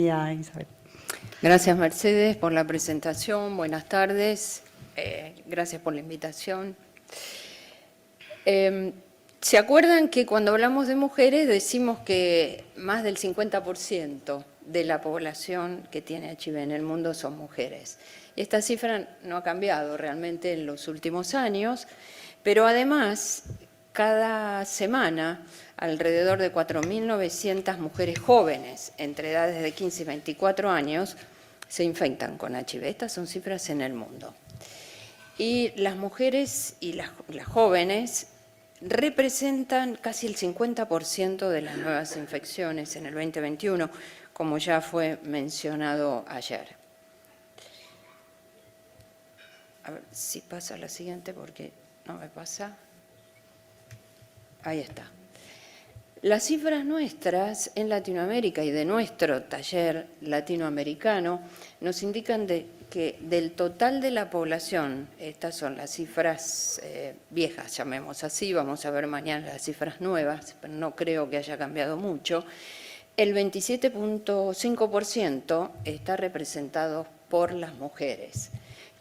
Isabel. Gracias, Mercedes, por la presentación. Buenas tardes. Gracias por la invitación. ¿Se acuerdan que cuando hablamos de mujeres decimos que más del 50% de la población que tiene HIV en el mundo son mujeres? Y esta cifra no ha cambiado realmente en los últimos años, pero además, cada semana, alrededor de 4.900 mujeres jóvenes entre edades de 15 y 24 años se infectan con HIV. Estas son cifras en el mundo. Y las mujeres y las jóvenes representan casi el 50% de las nuevas infecciones en el 2021, como ya fue mencionado ayer. A ver si pasa la siguiente, porque no me pasa. Ahí está. Las cifras nuestras en Latinoamérica y de nuestro taller latinoamericano nos indican que del total de la población, estas son las cifras viejas, llamemos así, vamos a ver mañana las cifras nuevas, pero no creo que haya cambiado mucho, el 27.5% está representado por las mujeres.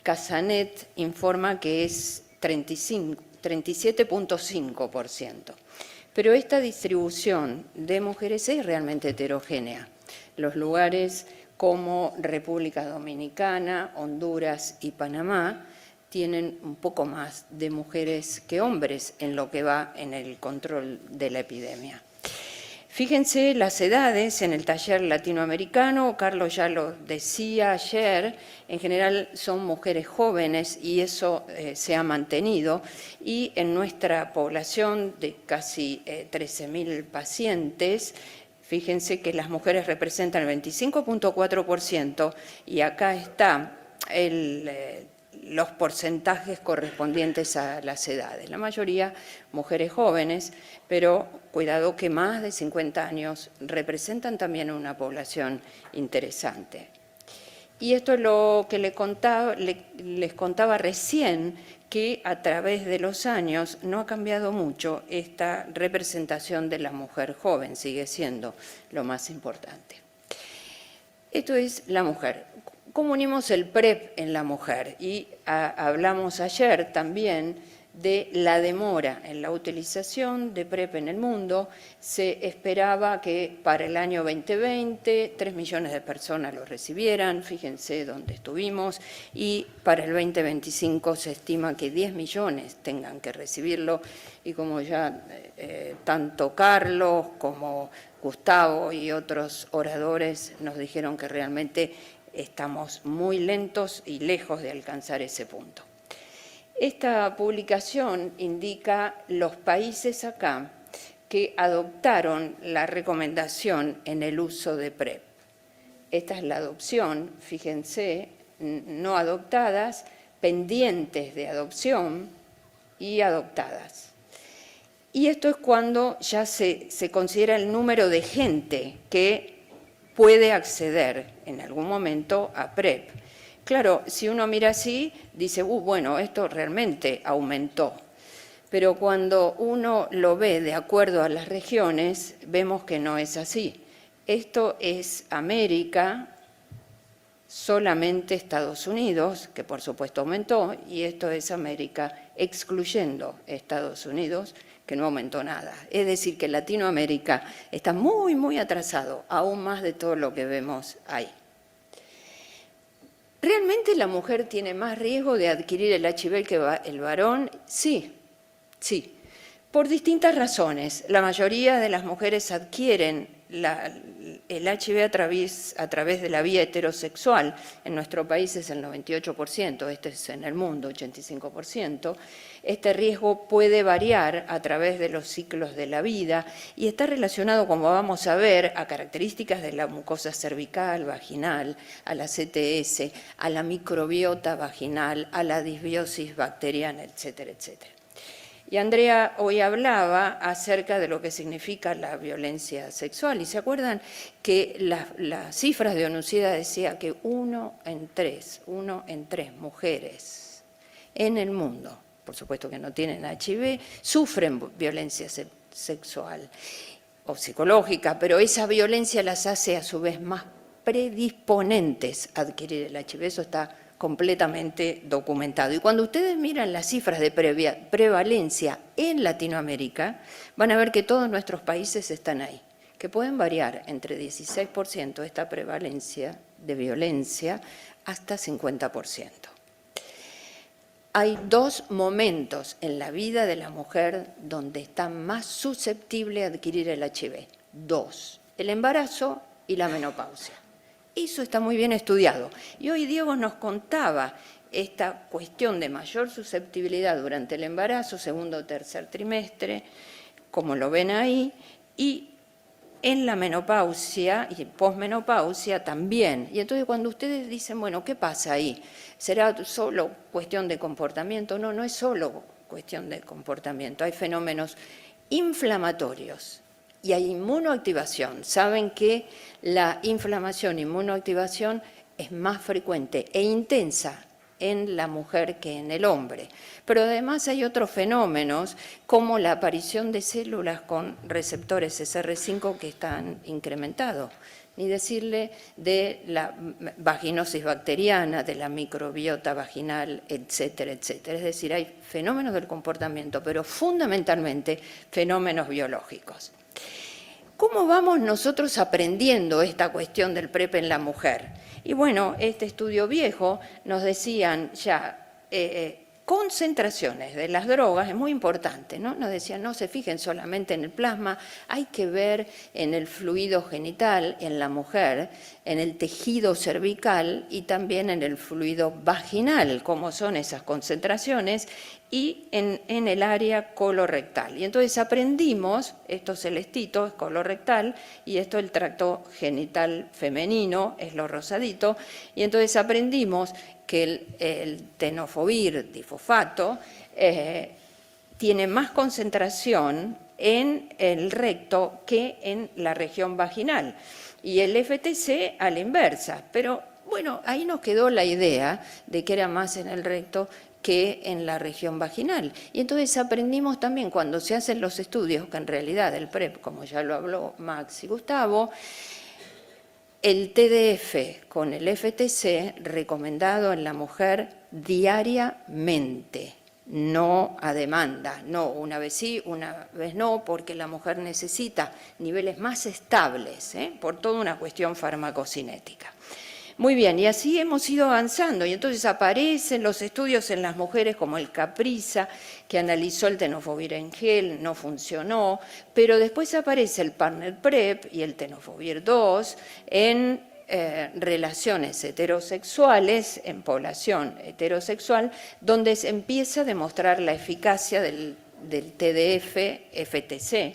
Casanet informa que es 37.5%. Pero esta distribución de mujeres es realmente heterogénea. Los lugares como República Dominicana, Honduras y Panamá tienen un poco más de mujeres que hombres en lo que va en el control de la epidemia. Fíjense las edades en el taller latinoamericano, Carlos ya lo decía ayer, en general son mujeres jóvenes y eso se ha mantenido, y en nuestra población de casi 13.000 pacientes, fíjense que las mujeres representan el 25.4% y acá está los porcentajes correspondientes a las edades. La mayoría mujeres jóvenes, pero cuidado que más de 50 años representan también una población interesante. Y esto es lo que les contaba recién, que a través de los años no ha cambiado mucho esta representación de la mujer joven, sigue siendo lo más importante. Esto es la mujer. ¿Cómo unimos el PrEP en la mujer? Y hablamos ayer también de la demora en la utilización de PrEP en el mundo. Se esperaba que para el año 2020 3 millones de personas lo recibieran, fíjense dónde estuvimos, y para el 2025 se estima que 10 millones tengan que recibirlo, y como ya tanto Carlos como Gustavo y otros oradores nos dijeron que realmente estamos muy lentos y lejos de alcanzar ese punto. Esta publicación indica los países acá que adoptaron la recomendación en el uso de PrEP. Esta es la adopción, fíjense, no adoptadas, pendientes de adopción y adoptadas. Y esto es cuando ya se considera el número de gente que puede acceder en algún momento a PrEP. Claro, si uno mira así, dice, bueno, esto realmente aumentó. Pero cuando uno lo ve de acuerdo a las regiones, vemos que no es así. Esto es América, solamente Estados Unidos, que por supuesto aumentó, y esto es América excluyendo Estados Unidos, que no aumentó nada. Es decir, que Latinoamérica está muy, muy atrasado, aún más de todo lo que vemos ahí. ¿Realmente la mujer tiene más riesgo de adquirir el HIV que el varón? Sí, sí. Por distintas razones. La mayoría de las mujeres adquieren el HIV a través de la vía heterosexual. En nuestro país es el 98%, este es en el mundo 85%. Este riesgo puede variar a través de los ciclos de la vida y está relacionado, como vamos a ver, a características de la mucosa cervical, vaginal, a la CTS, a la microbiota vaginal, a la disbiosis bacteriana, etcétera, etcétera. Y Andrea hoy hablaba acerca de lo que significa la violencia sexual. ¿Y se acuerdan que las cifras de ONUCIDA decía que 1 en 3 mujeres en el mundo, por supuesto que no tienen HIV, sufren violencia sexual o psicológica, pero esa violencia las hace a su vez más predisponentes a adquirir el HIV. Eso está completamente documentado. Y cuando ustedes miran las cifras de prevalencia en Latinoamérica, van a ver que todos nuestros países están ahí, que pueden variar entre 16% esta prevalencia de violencia hasta 50%. Hay dos momentos en la vida de la mujer donde está más susceptible a adquirir el HIV. Dos: el embarazo y la menopausia. Eso está muy bien estudiado. Y hoy Diego nos contaba esta cuestión de mayor susceptibilidad durante el embarazo, segundo o tercer trimestre, como lo ven ahí, y en la menopausia y posmenopausia también. Y entonces cuando ustedes dicen, bueno, ¿qué pasa ahí? ¿Será solo cuestión de comportamiento? No, no es solo cuestión de comportamiento. Hay fenómenos inflamatorios y hay inmunoactivación. Saben que la inflamación, inmunoactivación es más frecuente e intensa en la mujer que en el hombre. Pero además hay otros fenómenos como la aparición de células con receptores SR5 que están incrementados. Ni decirle de la vaginosis bacteriana, de la microbiota vaginal, etcétera, etcétera. Es decir, hay fenómenos del comportamiento, pero fundamentalmente fenómenos biológicos. ¿Cómo vamos nosotros aprendiendo esta cuestión del PrEP en la mujer? Y bueno, este estudio viejo nos decían ya concentraciones de las drogas, es muy importante, ¿no? Nos decían, no se fijen solamente en el plasma, hay que ver en el fluido genital, en la mujer, en el tejido cervical y también en el fluido vaginal, cómo son esas concentraciones, y en el área colorectal. Y entonces aprendimos, esto celestito es colorectal, y esto el tracto genital femenino, es lo rosadito, y entonces aprendimos que el tenofovir difosfato tiene más concentración en el recto que en la región vaginal, y el FTC a la inversa. Pero bueno, ahí nos quedó la idea de que era más en el recto que en la región vaginal. Y entonces aprendimos también, cuando se hacen los estudios, que en realidad el PrEP, como ya lo habló Max y Gustavo, el TDF con el FTC recomendado en la mujer diariamente, no a demanda, no una vez sí, una vez no, porque la mujer necesita niveles más estables, por toda una cuestión farmacocinética. Muy bien, y así hemos ido avanzando, y entonces aparecen los estudios en las mujeres como el CAPRISA, que analizó el tenofovir en gel, no funcionó, pero después aparece el partner PrEP y el tenofovir 2 en relaciones heterosexuales, en población heterosexual, donde se empieza a demostrar la eficacia del TDF-FTC.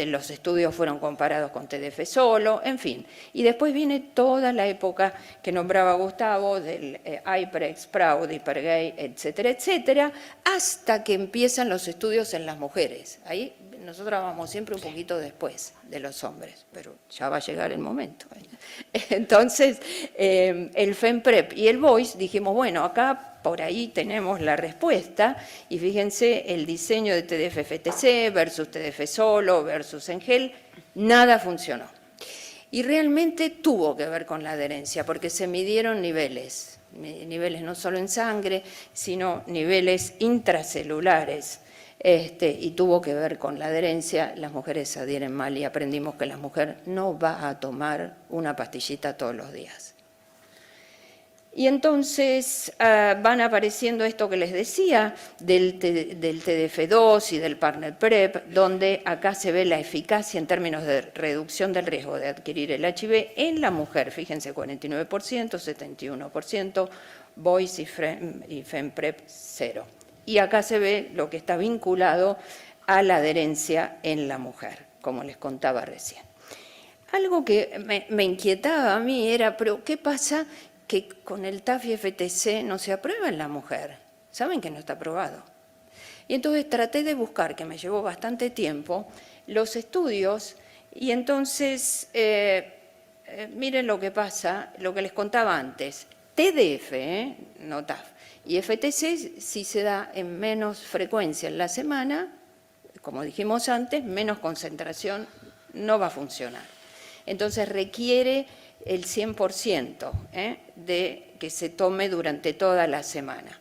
Los estudios fueron comparados con TDF solo, en fin. Y después viene toda la época que nombraba Gustavo, del Iprex, Proud, Hipergay, etcétera, etcétera, hasta que empiezan los estudios en las mujeres. Ahí nosotros vamos siempre un poquito después de los hombres, pero ya va a llegar el momento. Entonces, el FemPrep y el VOICE dijimos, bueno, acá por ahí tenemos la respuesta, y fíjense el diseño de TDF-FTC versus TDF solo versus en gel, nada funcionó. Y realmente tuvo que ver con la adherencia, porque se midieron niveles no solo en sangre, sino niveles intracelulares, y tuvo que ver con la adherencia. Las mujeres se adhieren mal y aprendimos que la mujer no va a tomar una pastillita todos los días. Y entonces van apareciendo esto que les decía, del TDF2 y del partner PrEP, donde acá se ve la eficacia en términos de reducción del riesgo de adquirir el HIV en la mujer. Fíjense, 49%, 71%, VOICE y FemPrep 0. Y acá se ve lo que está vinculado a la adherencia en la mujer, como les contaba recién. Algo que me inquietaba a mí era, pero ¿qué pasa que con el TAF y FTC no se aprueba en la mujer? Saben que no está aprobado. Y entonces traté de buscar, que me llevó bastante tiempo, los estudios, y entonces miren lo que pasa, lo que les contaba antes. TDF, no TAF, y FTC si se da en menos frecuencia en la semana, como dijimos antes, menos concentración, no va a funcionar. Entonces requiere el 100% de que se tome durante toda la semana.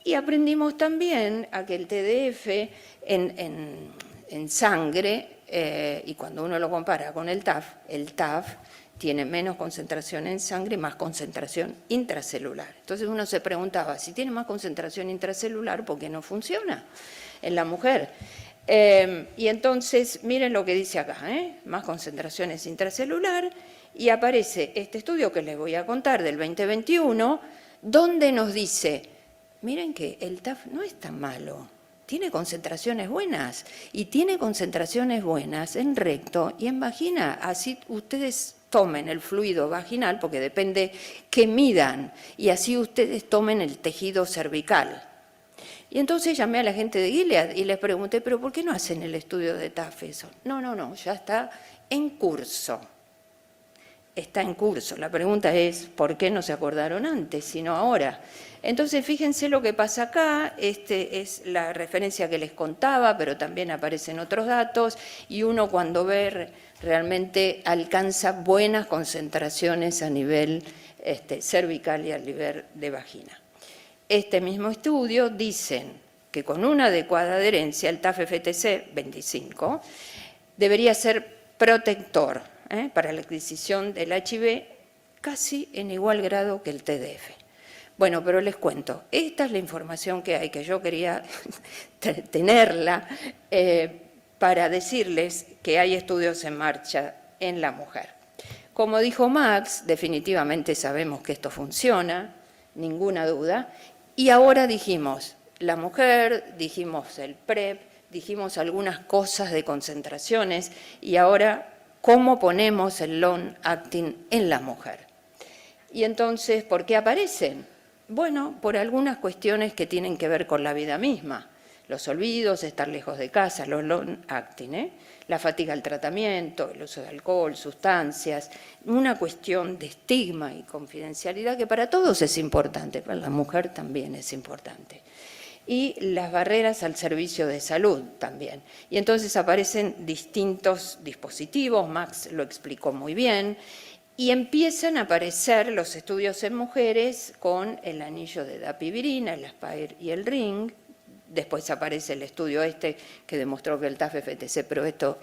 Y aprendimos también a que el TDF en sangre, y cuando uno lo compara con el TAF tiene menos concentración en sangre y más concentración intracelular. Entonces uno se preguntaba, si tiene más concentración intracelular, ¿por qué no funciona en la mujer? Y entonces, miren lo que dice acá, más concentraciones intracelular, y aparece este estudio que les voy a contar del 2021, donde nos dice, miren que el TAF no es tan malo, tiene concentraciones buenas, y tiene concentraciones buenas en recto y en vagina, así ustedes tomen el fluido vaginal, porque depende qué midan, y así ustedes tomen el tejido cervical. Y entonces llamé a la gente de Gilead y les pregunté, ¿pero por qué no hacen el estudio de TAF eso? No, ya está en curso. Está en curso. La pregunta es, ¿por qué no se acordaron antes, sino ahora? Entonces, fíjense lo que pasa acá. Este es la referencia que les contaba, pero también aparecen otros datos, y uno cuando ve realmente alcanza buenas concentraciones a nivel cervical y a nivel de vagina. Este mismo estudio dicen que con una adecuada adherencia, el TAF-FTC 25 debería ser protector para la adquisición del HIV casi en igual grado que el TDF. Bueno, pero les cuento, esta es la información que hay, que yo quería tenerla para decirles que hay estudios en marcha en la mujer. Como dijo Max, definitivamente sabemos que esto funciona, ninguna duda, y ahora dijimos la mujer, dijimos el PrEP, dijimos algunas cosas de concentraciones, y ahora cómo ponemos el long acting en la mujer. Y entonces, ¿por qué aparecen? Bueno, por algunas cuestiones que tienen que ver con la vida misma. Los olvidos, estar lejos de casa, los long acting, la fatiga al tratamiento, el uso de alcohol, sustancias, una cuestión de estigma y confidencialidad que para todos es importante, para la mujer también es importante. Y las barreras al servicio de salud también. Y entonces aparecen distintos dispositivos, Max lo explicó muy bien, y empiezan a aparecer los estudios en mujeres con el anillo de dapivirina, el Aspire y el Ring. Después aparece el estudio que demostró que el TAF-FTC, pero esto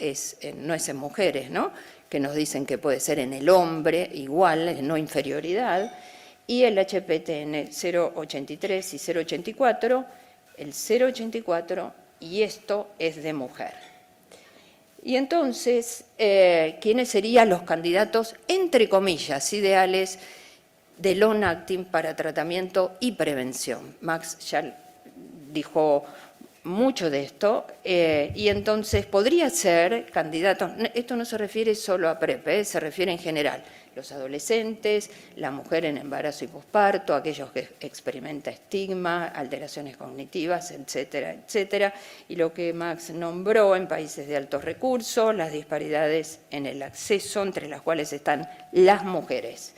no es en mujeres, ¿no? Que nos dicen que puede ser en el hombre igual, no inferioridad. Y el HPTN 083 y 084, el 084, y esto es de mujer. Y entonces, ¿quiénes serían los candidatos, entre comillas, ideales de long acting para tratamiento y prevención? Max ya dijo mucho de esto, y entonces podría ser candidato, esto no se refiere solo a PrEP, se refiere en general, los adolescentes, la mujer en embarazo y posparto, aquellos que experimentan estigma, alteraciones cognitivas, etcétera, etcétera, y lo que Max nombró en países de altos recursos, las disparidades en el acceso, entre las cuales están las mujeres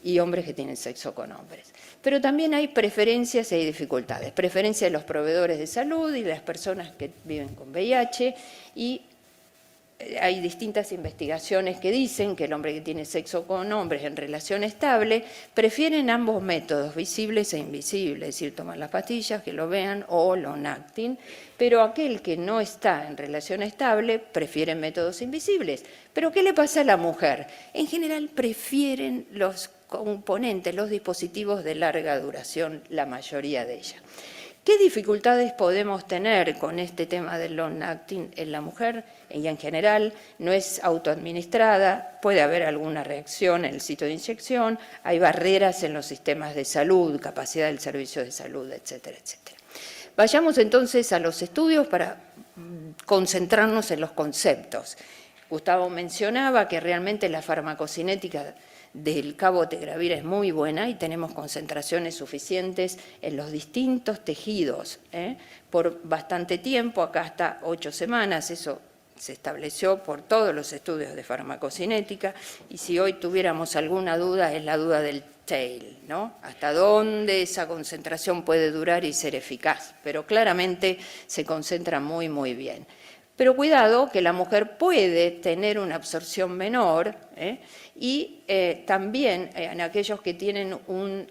y hombres que tienen sexo con hombres. Pero también hay preferencias y hay dificultades. Preferencia de los proveedores de salud y de las personas que viven con VIH, y hay distintas investigaciones que dicen que el hombre que tiene sexo con hombres en relación estable prefieren ambos métodos, visibles e invisibles, es decir, toman las pastillas, que lo vean, o long acting, pero aquel que no está en relación estable prefiere métodos invisibles. ¿Pero qué le pasa a la mujer? En general prefieren los componentes, los dispositivos de larga duración, la mayoría de ellas. ¿Qué dificultades podemos tener con este tema del long acting en la mujer? Y en general no es autoadministrada, puede haber alguna reacción en el sitio de inyección, hay barreras en los sistemas de salud, capacidad del servicio de salud, etcétera, etcétera. Vayamos entonces a los estudios para concentrarnos en los conceptos. Gustavo mencionaba que realmente la farmacocinética del cabotegravir es muy buena y tenemos concentraciones suficientes en los distintos tejidos por bastante tiempo, acá hasta 8 semanas, eso se estableció por todos los estudios de farmacocinética, y si hoy tuviéramos alguna duda es la duda del tail, ¿no? Hasta dónde esa concentración puede durar y ser eficaz, pero claramente se concentra muy, muy bien. Pero cuidado que la mujer puede tener una absorción menor, y también en aquellos que tienen un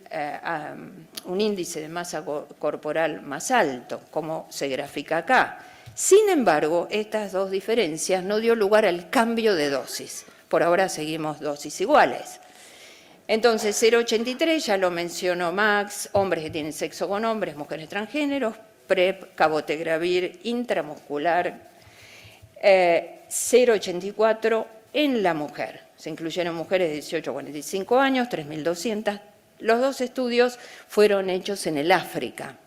índice de masa corporal más alto, como se grafica acá. Sin embargo, estas dos diferencias no dio lugar al cambio de dosis. Por ahora seguimos dosis iguales. Entonces, 0,83 ya lo mencionó Max, hombres que tienen sexo con hombres, mujeres transgéneros, PrEP, cabotegravir intramuscular, 0,84 en la mujer. Se incluyeron mujeres de 18 a 45 años, 3.200. Los dos estudios fueron hechos en el África.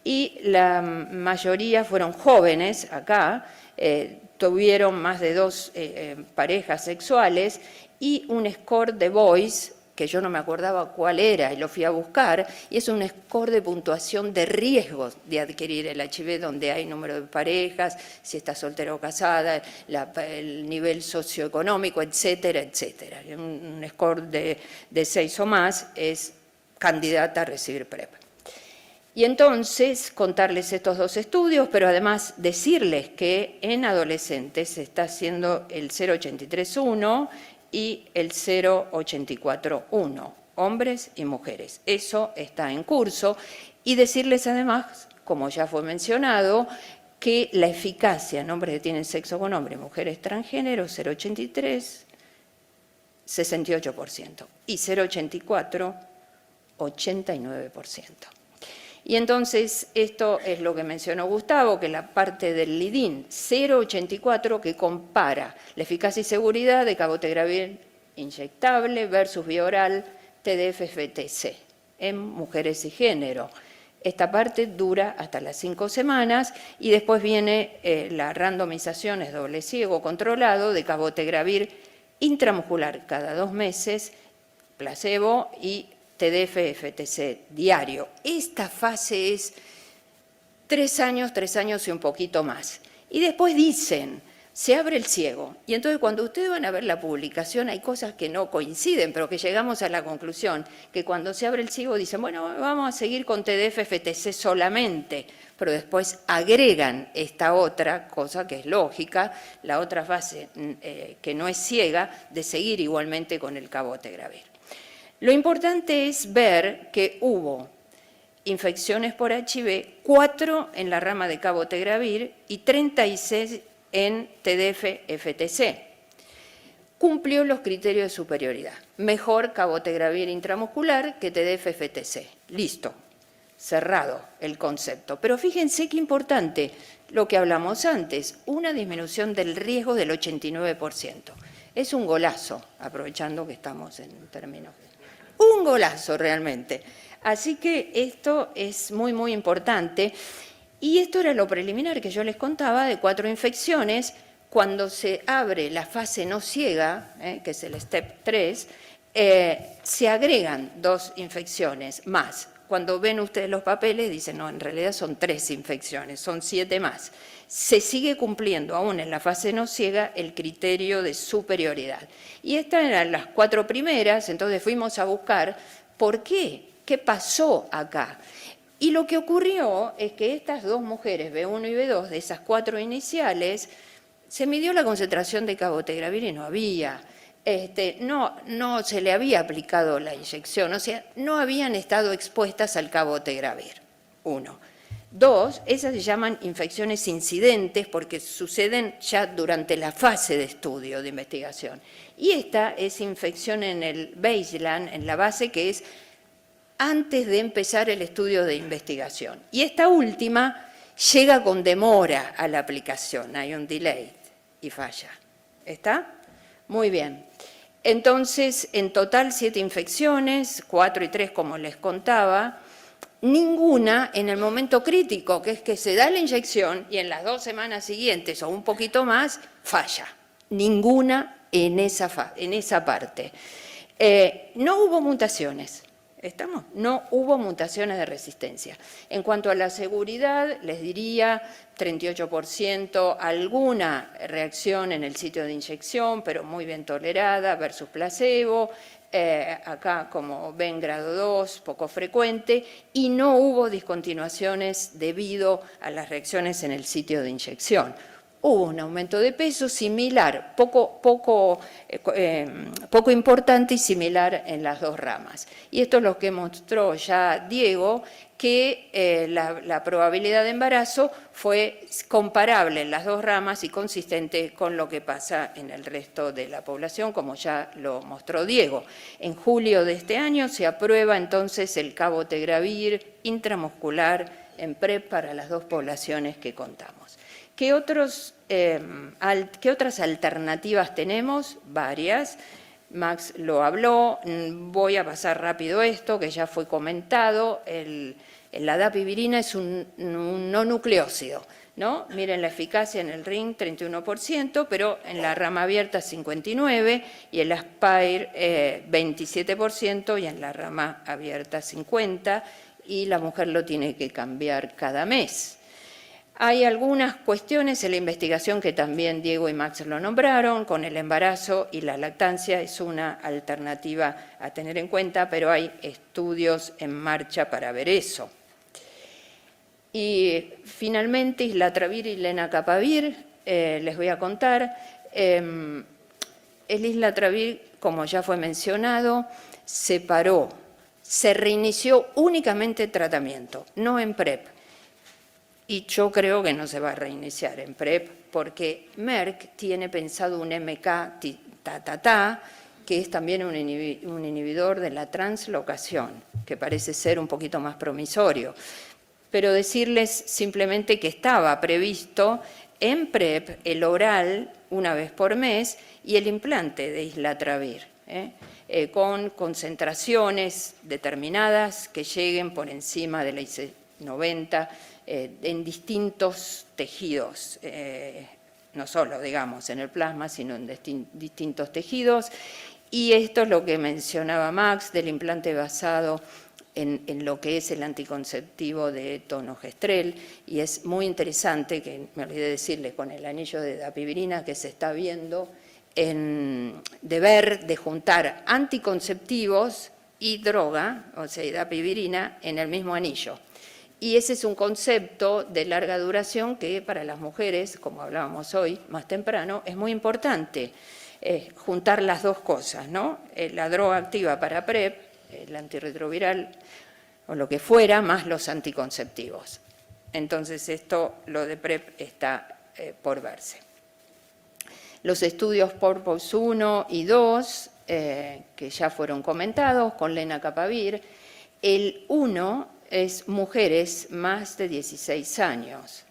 Y la mayoría fueron jóvenes acá, tuvieron más de 2 parejas sexuales y un score de voice, que yo no me acordaba cuál era y lo fui a buscar, y es un score de puntuación de riesgos de adquirir el HIV, donde hay número de parejas, si está soltera o casada, el nivel socioeconómico, etcétera, etcétera. Un score de 6 o más es candidata a recibir PrEP. Y entonces contarles estos dos estudios, pero además decirles que en adolescentes se está haciendo el 0,83-1 y el 0,84-1, hombres y mujeres. Eso está en curso. Y decirles además, como ya fue mencionado, que la eficacia en hombres que tienen sexo con hombres y mujeres transgéneros, 0,83, 68%, y 0,84, 89%. Y entonces esto es lo que mencionó Gustavo, que la parte del LIDIN 0,84 que compara la eficacia y seguridad de cabotegravir inyectable versus vía oral TDF-FTC en mujeres y género. Esta parte dura hasta las 5 semanas y después viene la randomización, es doble ciego controlado, de cabotegravir intramuscular cada 2 meses, placebo y TDF-FTC diario. Esta fase es 3 años y un poquito más. Y después dicen, se abre el ciego. Y entonces cuando ustedes van a ver la publicación hay cosas que no coinciden, pero que llegamos a la conclusión que cuando se abre el ciego dicen, bueno, vamos a seguir con TDF-FTC solamente, pero después agregan esta otra cosa que es lógica, la otra fase que no es ciega, de seguir igualmente con el cabotegravir. Lo importante es ver que hubo infecciones por HIV, 4 en la rama de cabotegravir y 36 en TDF-FTC. Cumplió los criterios de superioridad. Mejor cabotegravir intramuscular que TDF-FTC. Listo, cerrado el concepto. Pero fíjense qué importante lo que hablamos antes, una disminución del riesgo del 89%. Es un golazo, aprovechando que estamos en términos... Un golazo realmente. Así que esto es muy, muy importante. Y esto era lo preliminar que yo les contaba de 4 infecciones. Cuando se abre la fase no ciega, que es el STEP 3, se agregan 2 infecciones más. Cuando ven ustedes los papeles dicen, no, en realidad son 3 infecciones, son 7 más. Se sigue cumpliendo aún en la fase no ciega el criterio de superioridad. Y estas eran las 4 primeras, entonces fuimos a buscar por qué, qué pasó acá. Y lo que ocurrió es que estas 2 mujeres, B1 y B2, de esas 4 iniciales, se midió la concentración de cabotegravir y no había. No se le había aplicado la inyección, o sea, no habían estado expuestas al cabotegravir, 1. 2, esas se llaman infecciones incidentes porque suceden ya durante la fase de estudio de investigación. Y esta es infección en el baseline, en la base, que es antes de empezar el estudio de investigación. Y esta última llega con demora a la aplicación, hay un delay y falla. ¿Está? Muy bien. Entonces, en total 7 infecciones, 4 y 3 como les contaba, ninguna en el momento crítico, que es que se da la inyección y en las 2 semanas siguientes o un poquito más, falla. Ninguna en esa parte. No hubo mutaciones. ¿Estamos? No hubo mutaciones de resistencia. En cuanto a la seguridad, les diría 38%, alguna reacción en el sitio de inyección, pero muy bien tolerada versus placebo. Acá, como ven, grado 2, poco frecuente, y no hubo discontinuaciones debido a las reacciones en el sitio de inyección. hubo un aumento de peso similar, poco importante y similar en las dos ramas. Y esto es lo que mostró ya Diego, que la probabilidad de embarazo fue comparable en las dos ramas y consistente con lo que pasa en el resto de la población, como ya lo mostró Diego. En julio de este año se aprueba entonces el cabotegravir intramuscular en PrEP para las dos poblaciones que contamos. ¿Qué otras alternativas tenemos? Varias. Max lo habló, voy a pasar rápido esto, que ya fue comentado. La dapivirina es un no nucleócido, ¿no? Miren la eficacia en el ring, 31%, pero en la rama abierta 59%, y en la Aspire 27%, y en la rama abierta 50%, y la mujer lo tiene que cambiar cada mes. Hay algunas cuestiones en la investigación que también Diego y Max lo nombraron, con el embarazo y la lactancia es una alternativa a tener en cuenta, pero hay estudios en marcha para ver eso. Y finalmente, islatravir y lenacapavir, les voy a contar. El islatravir, como ya fue mencionado, se paró, se reinició únicamente el tratamiento, no en PrEP. Y yo creo que no se va a reiniciar en PrEP porque Merck tiene pensado un MK que es también un inhibidor de la translocación, que parece ser un poquito más promisorio. Pero decirles simplemente que estaba previsto en PrEP el oral una vez por mes y el implante de islatravir, con concentraciones determinadas que lleguen por encima de la IC90, en distintos tejidos, no solo, digamos, en el plasma, sino en distintos tejidos. Y esto es lo que mencionaba Max del implante basado en lo que es el anticonceptivo de tonogestrel, y es muy interesante, que me olvidé decirle, con el anillo de dapivirina que se está viendo, de juntar anticonceptivos y droga, o sea, y dapivirina, en el mismo anillo. Y ese es un concepto de larga duración que para las mujeres, como hablábamos hoy, más temprano, es muy importante juntar las dos cosas, ¿no? La droga activa para PrEP, el antirretroviral o lo que fuera, más los anticonceptivos. Entonces, lo de PrEP está por verse. Los estudios PURPOSE 1 y 2, que ya fueron comentados, con lenacapavir, el 1 es mujeres más de 16 años.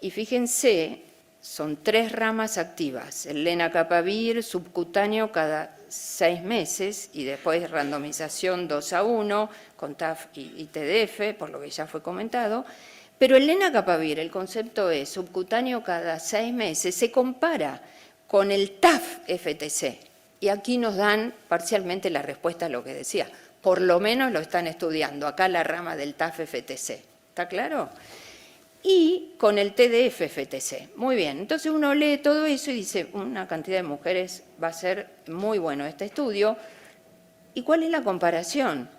Y fíjense, son 3 ramas activas, el lenacapavir subcutáneo cada 6 meses y después randomización 2:1 con TAF y TDF, por lo que ya fue comentado. Pero el lenacapavir, el concepto es subcutáneo cada 6 meses, se compara con el TAF-FTC. Y aquí nos dan parcialmente la respuesta a lo que decía. Por lo menos lo están estudiando, acá la rama del TAF-FTC. ¿Está claro? Y con el TDF-FTC. Muy bien, entonces uno lee todo eso y dice, una cantidad de mujeres va a ser muy bueno este estudio. ¿Y cuál es la comparación?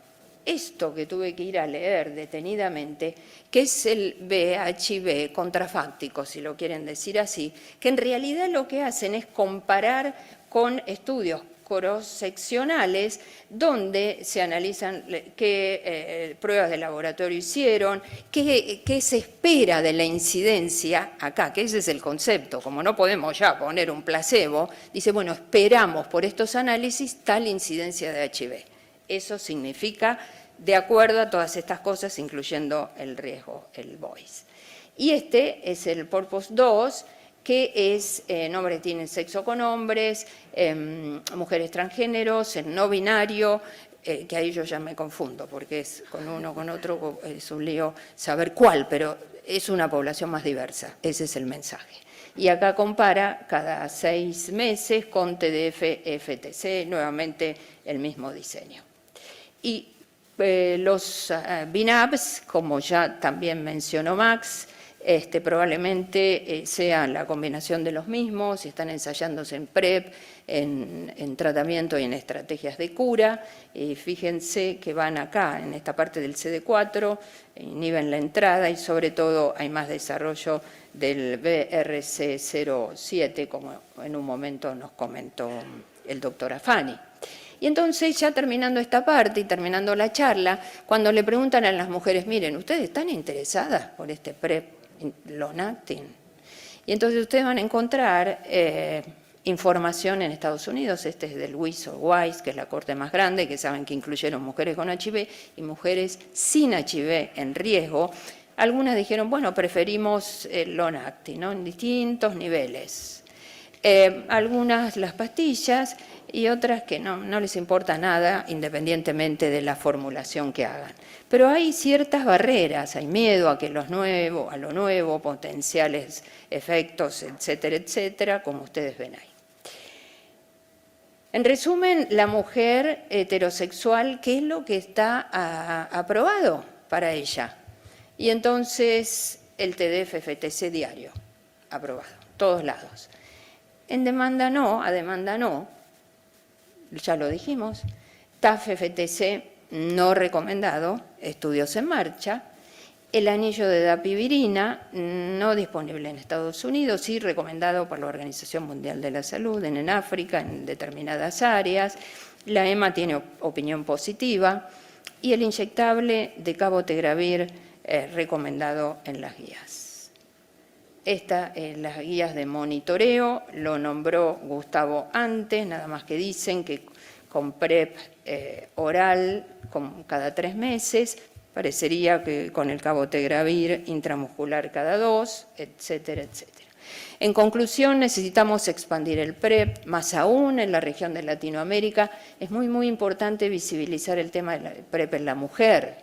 Esto que tuve que ir a leer detenidamente, que es el VHB contrafáctico, si lo quieren decir así, que en realidad lo que hacen es comparar con estudios cross-seccionales donde se analizan qué pruebas de laboratorio hicieron, qué se espera de la incidencia acá, que ese es el concepto. Como no podemos ya poner un placebo, dice, bueno, esperamos por estos análisis tal incidencia de HIV. Eso significa de acuerdo a todas estas cosas, incluyendo el riesgo, el VOICE. Y este es el PURPOSE 2, que es hombres tienen sexo con hombres, mujeres transgéneros, el no binario, que ahí yo ya me confundo, porque es con uno con otro, es un lío saber cuál, pero es una población más diversa, ese es el mensaje. Y acá compara cada 6 meses con TDF-FTC, nuevamente el mismo diseño. Y los BNABs, como ya también mencionó Max, Probablemente sea la combinación de los mismos, si están ensayándose en PrEP, en tratamiento y en estrategias de cura. Fíjense que van acá, en esta parte del CD4, inhiben la entrada y sobre todo hay más desarrollo del BRC07, como en un momento nos comentó el doctor Afani. Y entonces, ya terminando esta parte y terminando la charla, cuando le preguntan a las mujeres, miren, ¿ustedes están interesadas por este PrEP long acting? Y entonces ustedes van a encontrar información en Estados Unidos, este es del WISE, que es la corte más grande, que saben que incluyeron mujeres con HIV y mujeres sin HIV en riesgo. Algunas dijeron, bueno, preferimos el long acting, ¿no?, en distintos niveles. Algunas las pastillas y otras que no les importa nada independientemente de la formulación que hagan. Pero hay ciertas barreras, hay miedo a que lo nuevo, potenciales efectos, etcétera, etcétera, como ustedes ven ahí. En resumen, la mujer heterosexual, ¿qué es lo que está aprobado para ella? Y entonces el TDF-FTC diario, aprobado, todos lados. En demanda no, a demanda no, ya lo dijimos. TAF-FTC no recomendado, estudios en marcha. El anillo de dapivirina no disponible en Estados Unidos, sí recomendado por la Organización Mundial de la Salud en África, en determinadas áreas. La EMA tiene opinión positiva y el inyectable de cabotegravir recomendado en las guías. Las guías de monitoreo lo nombró Gustavo antes, nada más que dicen que con PrEP oral cada 3 meses, parecería que con el cabotegravir intramuscular cada 2, etcétera, etcétera. En conclusión, necesitamos expandir el PrEP, más aún en la región de Latinoamérica. Es muy importante visibilizar el tema del PrEP en la mujer,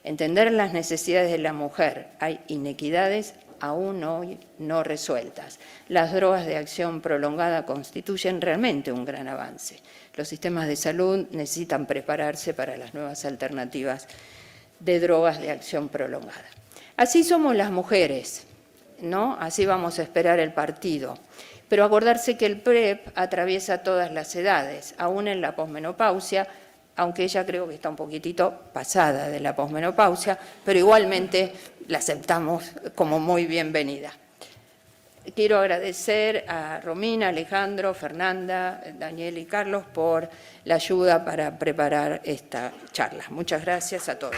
entender las necesidades de la mujer. Hay inequidades aún hoy no resueltas. Las drogas de acción prolongada constituyen realmente un gran avance. Los sistemas de salud necesitan prepararse para las nuevas alternativas de drogas de acción prolongada. Así somos las mujeres, ¿no? Así vamos a esperar el partido. Pero acordarse que el PrEP atraviesa todas las edades, aún en la posmenopausia, aunque ella creo que está un poquitito pasada de la posmenopausia, pero igualmente la aceptamos como muy bienvenida. Quiero agradecer a Romina, Alejandro, Fernanda, Daniel y Carlos por la ayuda para preparar esta charla. Muchas gracias a todos.